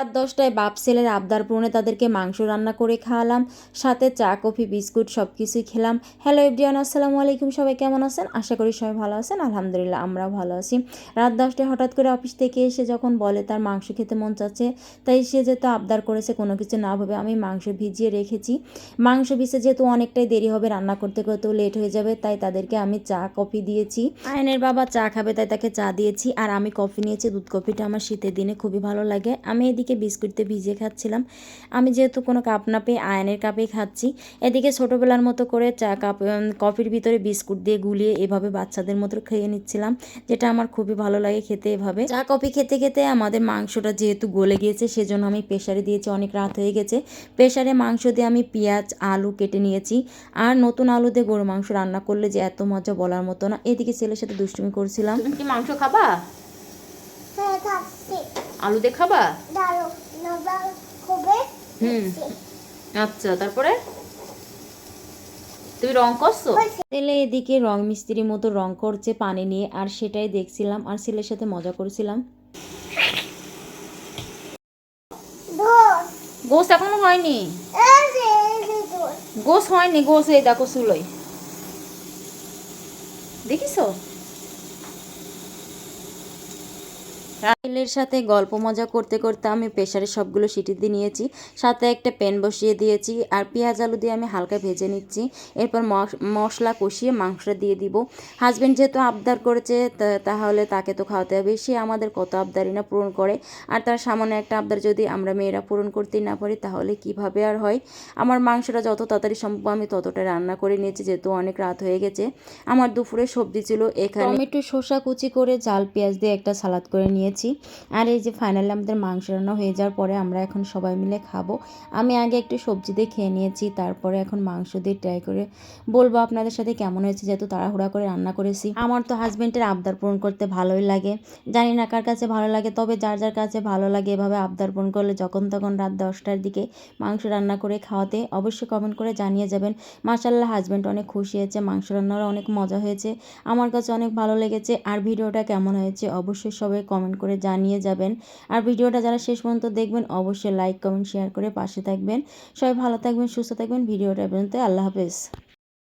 রাত ১০টায় বাপ ছেলের আবদার পূরণে তাদেরকে মাংস রান্না করে খাওয়ালাম, সাথে চা কফি বিস্কুট সব কিছুই খেলাম। হ্যালো এভরিওয়ান, আসসালামু আলাইকুম। সবাই কেমন আছেন? আশা করি সবাই ভালো আছেন। আলহামদুলিল্লাহ আমরাও ভালো আছি। রাত ১০টায় হঠাৎ করে অফিস থেকে এসে যখন বলে তার মাংস খেতে মন চাচ্ছে, তাই সে যেহেতু আবদার করেছে কোনো কিছু না ভেবে আমি মাংস ভিজিয়ে রেখেছি। মাংস ভিজে যেহেতু অনেকটাই দেরি হবে, রান্না করতে করতেও লেট হয়ে যাবে, তাই তাদেরকে আমি চা কফি দিয়েছি। আয়নের বাবা চা খাবে তাই তাকে চা দিয়েছি, আর আমি কফি নিয়েছি। দুধ কফিটা আমার শীতের দিনে খুবই ভালো লাগে। আমি এদিকে বিস্কুটতে ভিজিয়ে খাচ্ছিলাম। আমি যেহেতু কোনো কাপ না পেয়ে আয়নের কাপেই খাচ্ছি। এদিকে ছোটোবেলার মতো করে চা কাপ কফির ভিতরে বিস্কুট দিয়ে গুলিয়ে এভাবে বাচ্চাদের মতো খেয়ে নিচ্ছিলাম, যেটা আমার খুবই ভালো লাগে খেতে। এভাবে চা কফি খেতে খেতে আমাদের মাংসটা যেহেতু গলে গিয়েছে, সেজন্য আমি প্রেশারে দিয়েছি। অনেক রাত হয়ে গেছে। প্রেশারে মাংস দিয়ে আমি পেঁয়াজ আলু কেটে নিয়েছি। আর নতুন আলু দিয়ে গরু মাংস রান্না করলে যে এত মজা বলার মতো না। এদিকে ছেলের সাথে দুষ্টুমি করছিলাম। তুমি কি মাংস খাবা? আলু দিয়ে খাবা? আচ্ছা, তারপরে তুমি রং করছো? ছেলে এদিকে রং মিস্ত্রির মতো রং করছে পানি নিয়ে, আর সেটাই দেখছিলাম আর ছেলের সাথে মজা করছিলাম। গোস এখনো হয়নি। গোস হয়নি, গোস এই দেখো চুলোই। দেখিছো? ছেলের সাথে গল্প মজা করতে করতে আমি প্রেসারে সবগুলো সিটি দিয়ে নিয়েছি, সাথে একটা প্যান বসিয়ে দিয়েছি, আর পেঁয়াজ আলু দিয়ে আমি হালকা ভেজে নিচ্ছি। এরপর মশলা কষিয়ে মাংসটা দিয়ে দিব। হাজব্যান্ড যেহেতু আবদার করেছে, তাহলে তাকে তো খাওয়াতে হবে। সে আমাদের কত আবদারই না পূরণ করে, আর তার সামান্য একটা আবদার যদি আমরা মেয়েরা পূরণ করতেই না পারি, তাহলে কিভাবে আর হয়। আমার মাংসটা যত তাড়াতাড়ি সম্ভব আমি ততটা রান্না করে নিয়েছি, যেহেতু অনেক রাত হয়ে গেছে। আমার দুপুরে সবজি ছিল এখানে টমেটো শসা কুচি করে জাল পেঁয়াজ দিয়ে একটা সালাদ করে নিয়েছি। আর এই যে ফাইনালি আমাদের মাংস রান্না হয়ে যাওয়ার পরে আমরা এখন সবাই মিলে খাবো। আমি আগে একটু সবজি দিয়ে খেয়ে নিয়েছি, তারপরে এখন মাংস দিয়ে ট্রাই করে বলবো আপনাদের সাথে কেমন হয়েছে, যেহেতু তাড়াহুড়া করে রান্না করেছি। আমার তো হাজব্যান্ডের আবদার পূরণ করতে ভালোই লাগে। জানি না কার কাছে ভালো লাগে, তবে যার যার কাছে ভালো লাগে এভাবে আবদার পূরণ করলে যখন তখন রাত 10টার দিকে মাংস রান্না করে খাওয়াতে, অবশ্যই কমেন্ট করে জানিয়ে যাবেন। মাশাআল্লাহ হাজব্যান্ড অনেক খুশি হয়েছে, মাংস রান্নার অনেক মজা হয়েছে, আমার কাছে অনেক ভালো লেগেছে। আর ভিডিওটা কেমন হয়েছে অবশ্যই সবাই কমেন্ট করে জানিয়ে যাবেন। আর ভিডিওটা যারা শেষ পর্যন্ত দেখবেন অবশ্যই লাইক কমেন্ট শেয়ার করে পাশে থাকবেন। সবাই ভালো থাকবেন, সুস্থ থাকবেন। ভিডিওটা পর্যন্ত, আল্লাহ হাফেজ।